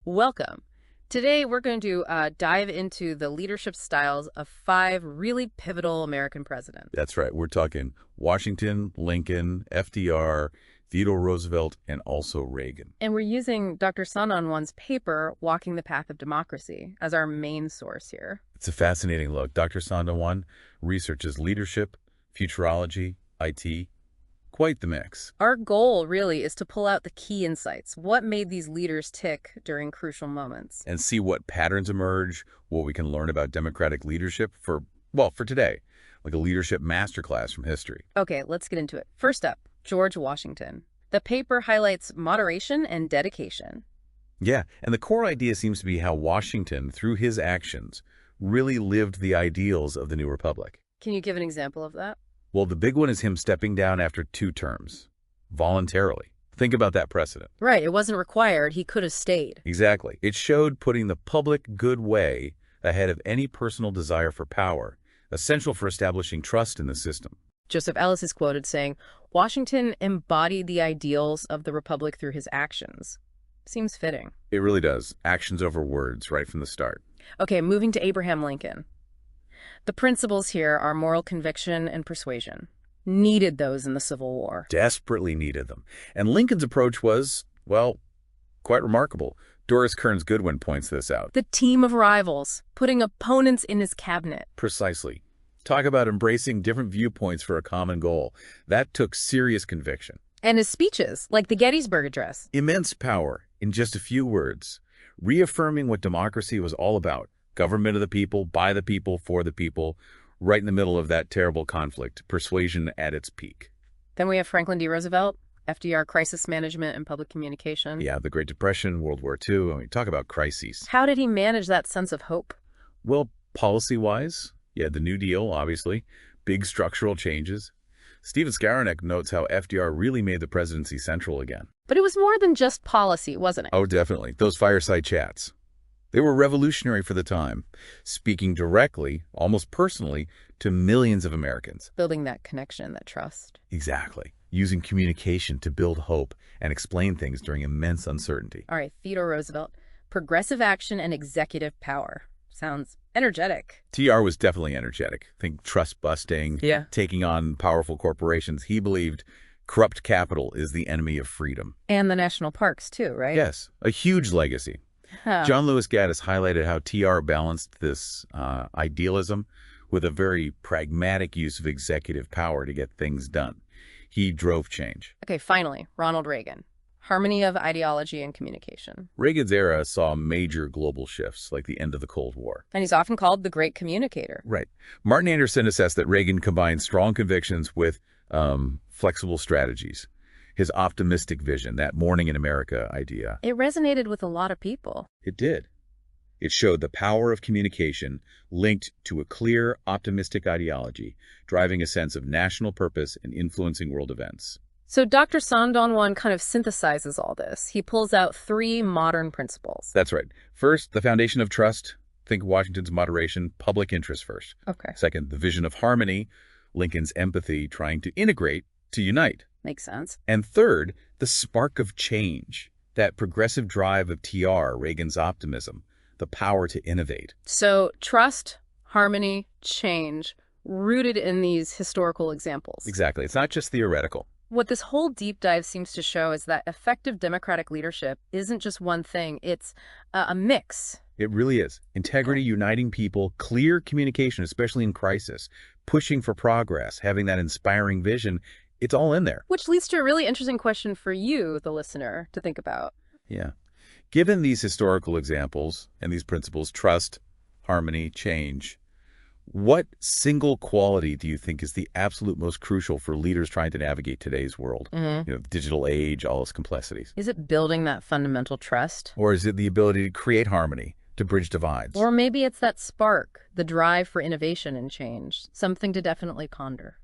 Welcome. Today, we're going to dive into the leadership styles of 5 really pivotal American presidents. That's right. We're talking Washington, Lincoln, FDR, Theodore Roosevelt, and also Reagan. And we're using Dr. Sandonwan's paper, Walking the Path of Democracy, as our main source here. It's a fascinating look. Dr. Sandonwan researches leadership, futurology, IT. Quite the mix. Our goal, really, is to pull out the key insights. What made these leaders tick during crucial moments? And see what patterns emerge, what we can learn about democratic leadership for today, like a leadership masterclass from history. Okay, let's get into it. First up, George Washington. The paper highlights moderation and dedication. Yeah, and the core idea seems to be how Washington, through his actions, really lived the ideals of the new republic. Can you give an example of that? Well, the big one is him stepping down after 2 terms, voluntarily. Think about that precedent. Right, it wasn't required. He could have stayed. Exactly. It showed putting the public good way ahead of any personal desire for power, essential for establishing trust in the system. Joseph Ellis is quoted saying, Washington embodied the ideals of the republic through his actions. Seems fitting. It really does. Actions over words right from the start. Okay, moving to Abraham Lincoln. The principles here are moral conviction and persuasion. Needed those in the Civil War. Desperately needed them. And Lincoln's approach was, well, quite remarkable. Doris Kearns Goodwin points this out. The team of rivals, putting opponents in his cabinet. Precisely. Talk about embracing different viewpoints for a common goal. That took serious conviction. And his speeches, like the Gettysburg Address. Immense power in just a few words, reaffirming what democracy was all about. Government of the people, by the people, for the people, right in the middle of that terrible conflict, persuasion at its peak. Then we have Franklin D. Roosevelt, FDR, crisis management and public communication. Yeah, the Great Depression, World War II. I mean, talk about crises. How did he manage that sense of hope? Well, policy-wise, yeah, the New Deal, obviously, big structural changes. Stephen Skowronek notes how FDR really made the presidency central again. But it was more than just policy, wasn't it? Oh, definitely. Those fireside chats. They were revolutionary for the time, speaking directly, almost personally, to millions of Americans. Building that connection, that trust. Exactly. Using communication to build hope and explain things during immense uncertainty. All right, Theodore Roosevelt. Progressive action and executive power. Sounds energetic. TR was definitely energetic. Think trust busting, taking on powerful corporations. He believed corrupt capital is the enemy of freedom. And the national parks, too, right? Yes, a huge legacy. John Lewis Gaddis highlighted how TR balanced this idealism with a very pragmatic use of executive power to get things done. He drove change. Okay, finally, Ronald Reagan. Harmony of ideology and communication. Reagan's era saw major global shifts, like the end of the Cold War. And he's often called the great communicator. Right. Martin Anderson assessed that Reagan combined strong convictions with flexible strategies. His optimistic vision, that morning in America idea. It resonated with a lot of people. It did. It showed the power of communication linked to a clear, optimistic ideology, driving a sense of national purpose and influencing world events. So Dr. Sandonwan kind of synthesizes all this. He pulls out 3 modern principles. That's right. First, the foundation of trust. Think Washington's moderation, public interest first. Okay. Second, the vision of harmony, Lincoln's empathy, trying to integrate, to unite. Makes sense. And third, the spark of change, that progressive drive of TR, Reagan's optimism, the power to innovate. So trust, harmony, change, rooted in these historical examples. Exactly. It's not just theoretical. What this whole deep dive seems to show is that effective democratic leadership isn't just one thing. It's a mix. It really is. Integrity, uniting people, clear communication, especially in crisis, pushing for progress, having that inspiring vision. It's all in there. Which leads to a really interesting question for you, the listener, to think about. Yeah. Given these historical examples and these principles, trust, harmony, change, what single quality do you think is the absolute most crucial for leaders trying to navigate today's world? The digital age, all its complexities. Is it building that fundamental trust? Or is it the ability to create harmony, to bridge divides? Or maybe it's that spark, the drive for innovation and change, something to definitely ponder.